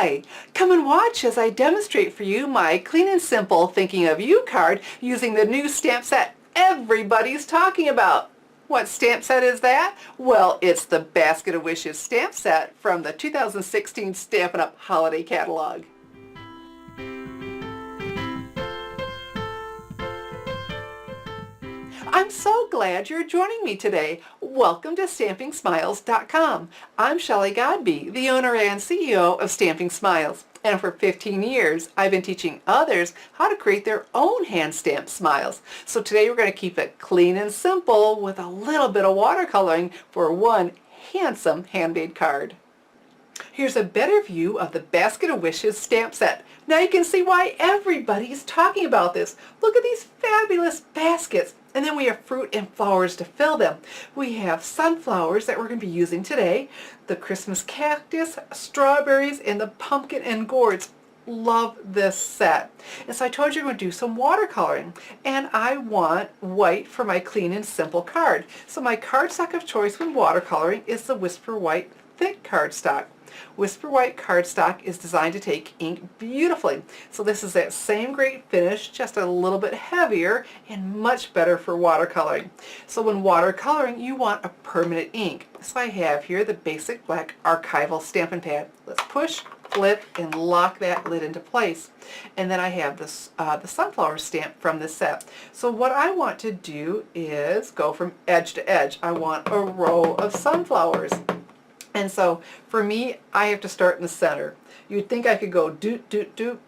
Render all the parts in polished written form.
Hi! Come and watch as I demonstrate for you my clean and simple Thinking of You card using the new stamp set everybody's talking about. What stamp set is that? Well, it's the Basket of Wishes stamp set from the 2016 Stampin' Up! Holiday Catalog. I'm so glad you're joining me today. Welcome to StampingSmiles.com. I'm Shelley Godby, the owner and CEO of Stamping Smiles. And for 15 years, I've been teaching others how to create their own hand-stamped smiles. So today we're going to keep it clean and simple with a little bit of watercoloring for one handsome handmade card. Here's a better view of the Basket of Wishes stamp set. Now you can see why everybody's talking about this. Look at these fabulous baskets. And then we have fruit and flowers to fill them. We have sunflowers that we're going to be using today, the Christmas cactus, strawberries, and the pumpkin and gourds. Love this set. And so I told you I'm going to do some watercoloring. And I want white for my clean and simple card. So my cardstock of choice when watercoloring is the Whisper White Thick cardstock. Whisper White cardstock is designed to take ink beautifully. So this is that same great finish, just a little bit heavier and much better for watercoloring. So when watercoloring, you want a permanent ink. So I have here the basic black archival stamping pad. Let's push, flip, and lock that lid into place. And then I have this, the sunflower stamp from this set. So what I want to do is go from edge to edge. I want a row of sunflowers. And so for me, I have to start in the center. You'd think I could go doot, doot, doot.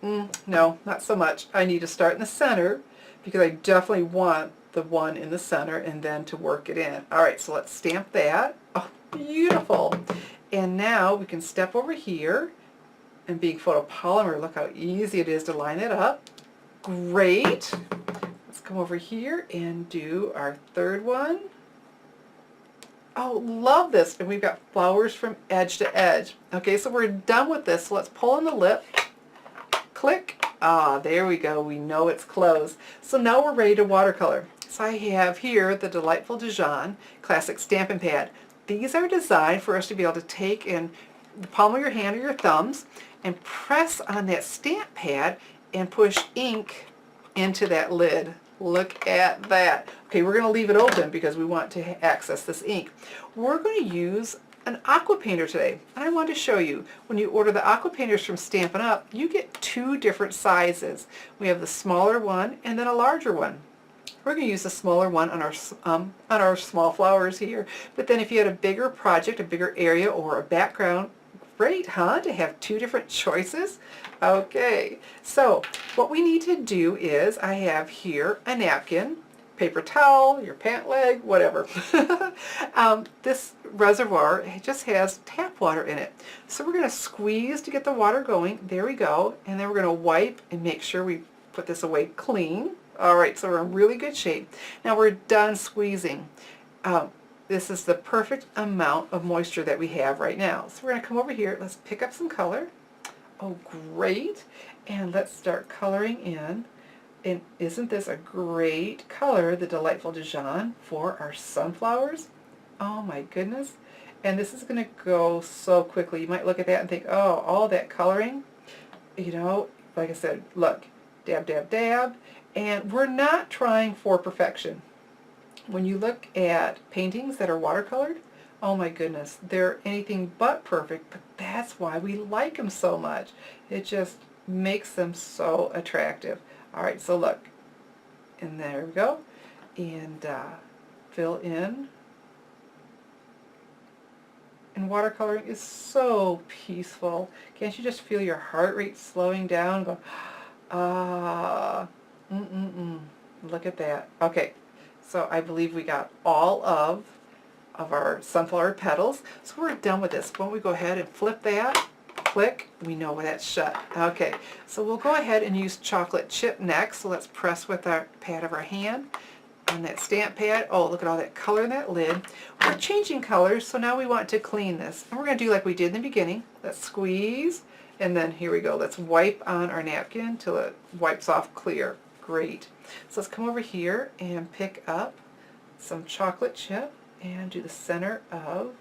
No, not so much. I need to start in the center because I definitely want the one in the center and then to work it in. All right, so let's stamp that. Oh, beautiful. And now we can step over here, and being photopolymer, look how easy it is to line it up. Great. Let's come over here and do our third one. Oh, love this. And we've got flowers from edge to edge. Okay, so we're done with this. So let's pull in the lip. Click. Ah, there we go. We know it's closed. So now we're ready to watercolor. So I have here the Delightful Dijon Classic Stampin' Pad. These are designed for us to be able to take in the palm of your hand or your thumbs and press on that stamp pad and push ink into that lid. Look at that. Okay, we're going to leave it open because we want to access this ink. We're going to use an aqua painter today. And I want to show you, when you order the aqua painters from Stampin' Up, you get two different sizes. We have the smaller one and then a larger one. We're going to use the smaller one on our small flowers here. But then if you had a bigger project, a bigger area, or a background, great, huh, to have two different choices? Okay, so what we need to do is, I have here a napkin, paper towel, your pant leg, whatever. This reservoir just has tap water in it. So we're going to squeeze to get the water going. There we go. And then we're going to wipe and make sure we put this away clean. All right, so we're in really good shape. Now we're done squeezing. This is the perfect amount of moisture that we have right now. So we're going to come over here. Let's pick up some color. Oh, great. And let's start coloring in. And isn't this a great color, the Delightful Dijon, for our sunflowers? Oh my goodness. And this is going to go so quickly. You might look at that and think, oh, all that coloring. You know, like I said, look, dab, dab, dab. And we're not trying for perfection. When you look at paintings that are watercolored, oh my goodness, they're anything but perfect, but that's why we like them so much. It just makes them so attractive. All right, so look, and there we go, and fill in. And watercoloring is so peaceful. Can't you just feel your heart rate slowing down? Go, ah, look at that. Okay. So I believe we got all of our sunflower petals. So we're done with this. Why don't we go ahead and flip that, click, we know that's shut. Okay, so we'll go ahead and use chocolate chip next. So let's press with our pad of our hand on that stamp pad. Oh, look at all that color in that lid. We're changing colors, so now we want to clean this. And we're going to do like we did in the beginning. Let's squeeze, and then here we go. Let's wipe on our napkin till it wipes off clear. Great. So let's come over here and pick up some chocolate chip and do the center of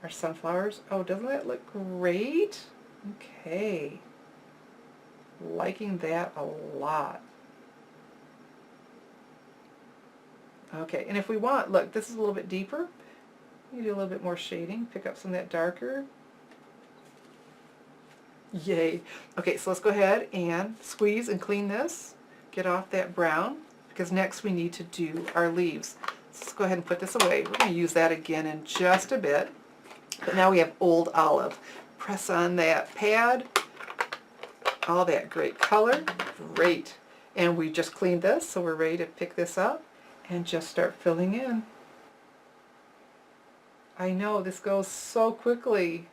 our sunflowers. Oh, doesn't that look great? Okay. Liking that a lot. Okay, and if we want, look, this is a little bit deeper. You do a little bit more shading, pick up some of that darker. Yay. Okay, so let's go ahead and squeeze and clean this. Get off that brown, because next we need to do our leaves. So let's go ahead and put this away. We're going to use that again in just a bit. But now we have Old Olive. Press on that pad. All that great color. Great. And we just cleaned this, so we're ready to pick this up and just start filling in. I know, this goes so quickly.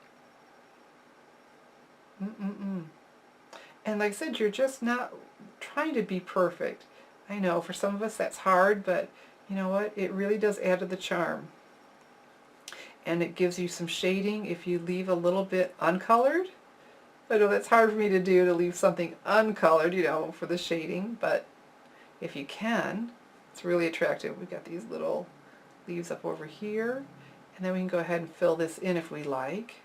And like I said, you're just not trying to be perfect. I know, for some of us that's hard, but you know what? It really does add to the charm. And it gives you some shading if you leave a little bit uncolored. I know that's hard for me to do, to leave something uncolored, you know, for the shading, but if you can, it's really attractive. We've got these little leaves up over here, and then we can go ahead and fill this in if we like.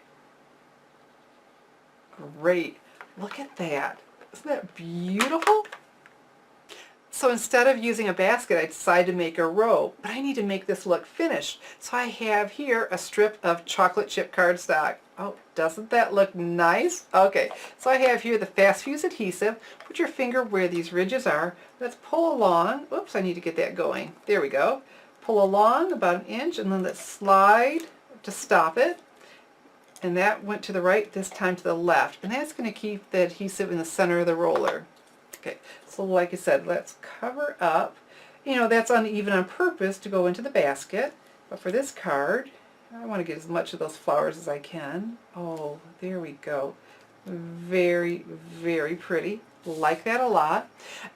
Great. Look at that. Isn't that beautiful? So instead of using a basket, I decided to make a row, but I need to make this look finished. So I have here a strip of chocolate chip cardstock. Oh, doesn't that look nice? Okay, so I have here the fast fuse adhesive. Put your finger where these ridges are. Let's pull along. Oops, I need to get that going. There we go. Pull along about an inch, and then let's slide to stop it. And that went to the right, this time to the left. And that's going to keep the adhesive in the center of the roller. Okay, so like I said, let's cover up. You know, that's uneven on purpose to go into the basket. But for this card, I want to get as much of those flowers as I can. Oh, there we go. Very, very pretty. Like that a lot.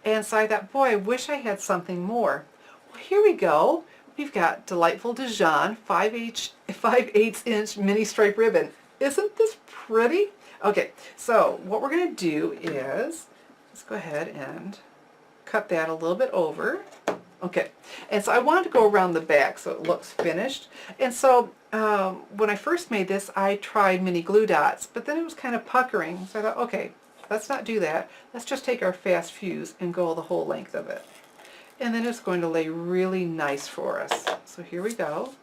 And so I thought, boy, I wish I had something more. Well, here we go. We've got Delightful Dijon 5/8 inch mini stripe ribbon. Isn't this pretty? Okay, so what we're going to do is, let's go ahead and cut that a little bit over. Okay, and so I wanted to go around the back so it looks finished. And so when I first made this, I tried mini glue dots, but then it was kind of puckering. So I thought, okay, let's not do that. Let's just take our fast fuse and go the whole length of it. And then it's going to lay really nice for us. So here we go.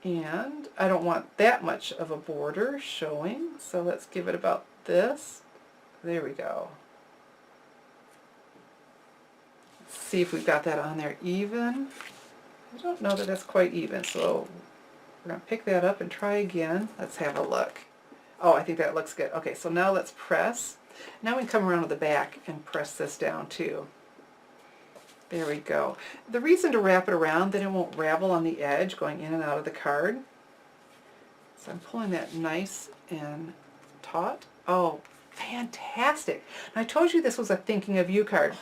And I don't want that much of a border showing, so let's give it about this. There we go. Let's see if we've got that on there even. I don't know that that's quite even, so we're going to pick that up and try again. Let's have a look. Oh, I think that looks good. Okay, so now let's press. Now we can come around to the back and press this down too. There we go. The reason to wrap it around, then it won't ravel on the edge going in and out of the card. So I'm pulling that nice and taut. Oh, fantastic. And I told you this was a Thinking of You card.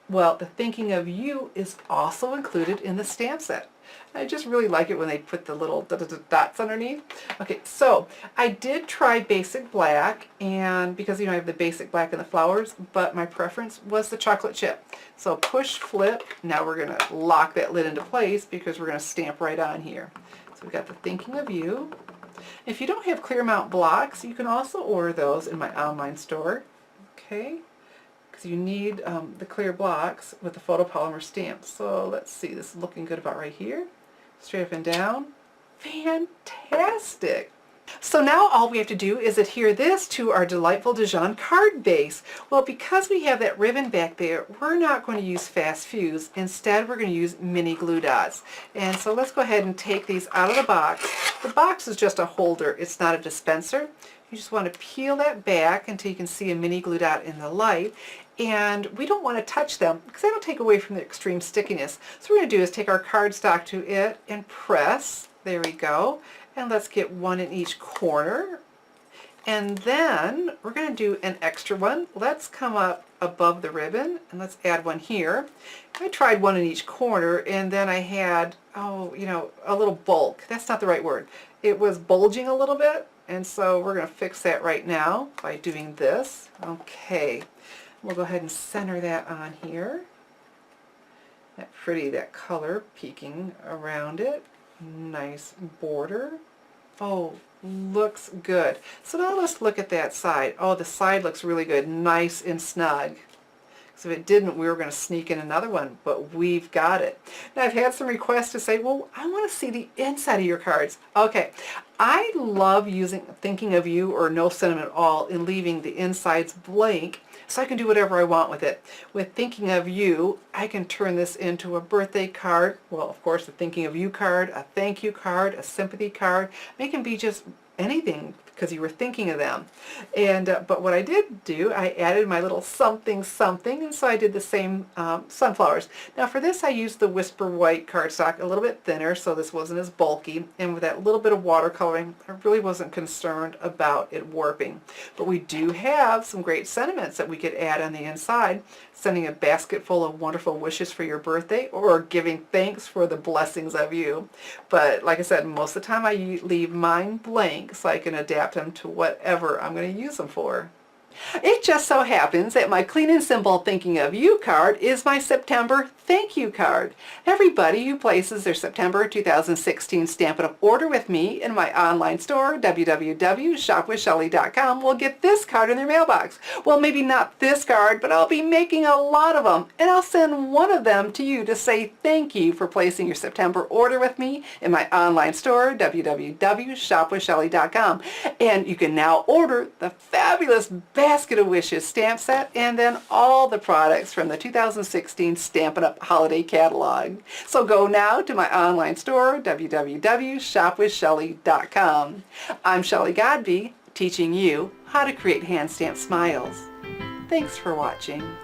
Well, the Thinking of You is also included in the stamp set. I just really like it when they put the little dots underneath. Okay, so I did try basic black, and because you know I have the basic black and the flowers, but my preference was the chocolate chip. So push, flip. Now we're going to lock that lid into place because we're going to stamp right on here. So we've got the Thinking of You. If you don't have clear mount blocks, you can also order those in my online store. Okay, because you need the clear blocks with the photopolymer stamps. So let's see, this is looking good about right here. Straight up and down. Fantastic! So now all we have to do is adhere this to our Delightful Dijon card base. Well, because we have that ribbon back there, we're not going to use fast fuse. Instead, we're going to use mini glue dots. And so let's go ahead and take these out of the box. The box is just a holder. It's not a dispenser. You just want to peel that back until you can see a mini glue dot in the light. And we don't want to touch them because they don't take away from the extreme stickiness. So what we're going to do is take our cardstock to it and press. There we go. And let's get one in each corner. And then we're going to do an extra one. Let's come up above the ribbon and let's add one here. I tried one in each corner and then I had, oh, you know, a little bulk. That's not the right word. It was bulging a little bit. And so we're going to fix that right now by doing this. Okay. We'll go ahead and center that on here. That pretty, that color peeking around it. Nice border. Oh, looks good. So now let's look at that side. Oh, the side looks really good, nice and snug. So if it didn't, we were going to sneak in another one, but we've got it. Now I've had some requests to say, well, I want to see the inside of your cards. Okay, I love using thinking of you or no sentiment at all and leaving the insides blank so I can do whatever I want with it. With thinking of you, I can turn this into a birthday card. Well, of course, a thinking of you card, a thank you card, a sympathy card. They can be just anything because you were thinking of them. And but what I did do, I added my little something something, and so I did the same sunflowers. Now for this I used the Whisper White cardstock, a little bit thinner, so this wasn't as bulky, and with that little bit of watercoloring I really wasn't concerned about it warping. But we do have some great sentiments that we could add on the inside, sending a basket full of wonderful wishes for your birthday or giving thanks for the blessings of you. But like I said, most of the time I leave mine blank so I can adapt them to whatever I'm going to use them for. It just so happens that my Clean and Simple Thinking of You card is my September thank you card. Everybody who places their September 2016 Stamp It Up order with me in my online store, www.shopwithshelly.com, will get this card in their mailbox. Well, maybe not this card, but I'll be making a lot of them, and I'll send one of them to you to say thank you for placing your September order with me in my online store, www.shopwithshelly.com. And you can now order the fabulous Basket of Wishes stamp set and then all the products from the 2016 Stampin' Up! Holiday Catalog. So go now to my online store, www.shopwithshelly.com. I'm Shelley Godby, teaching you how to create hand stamped smiles. Thanks for watching.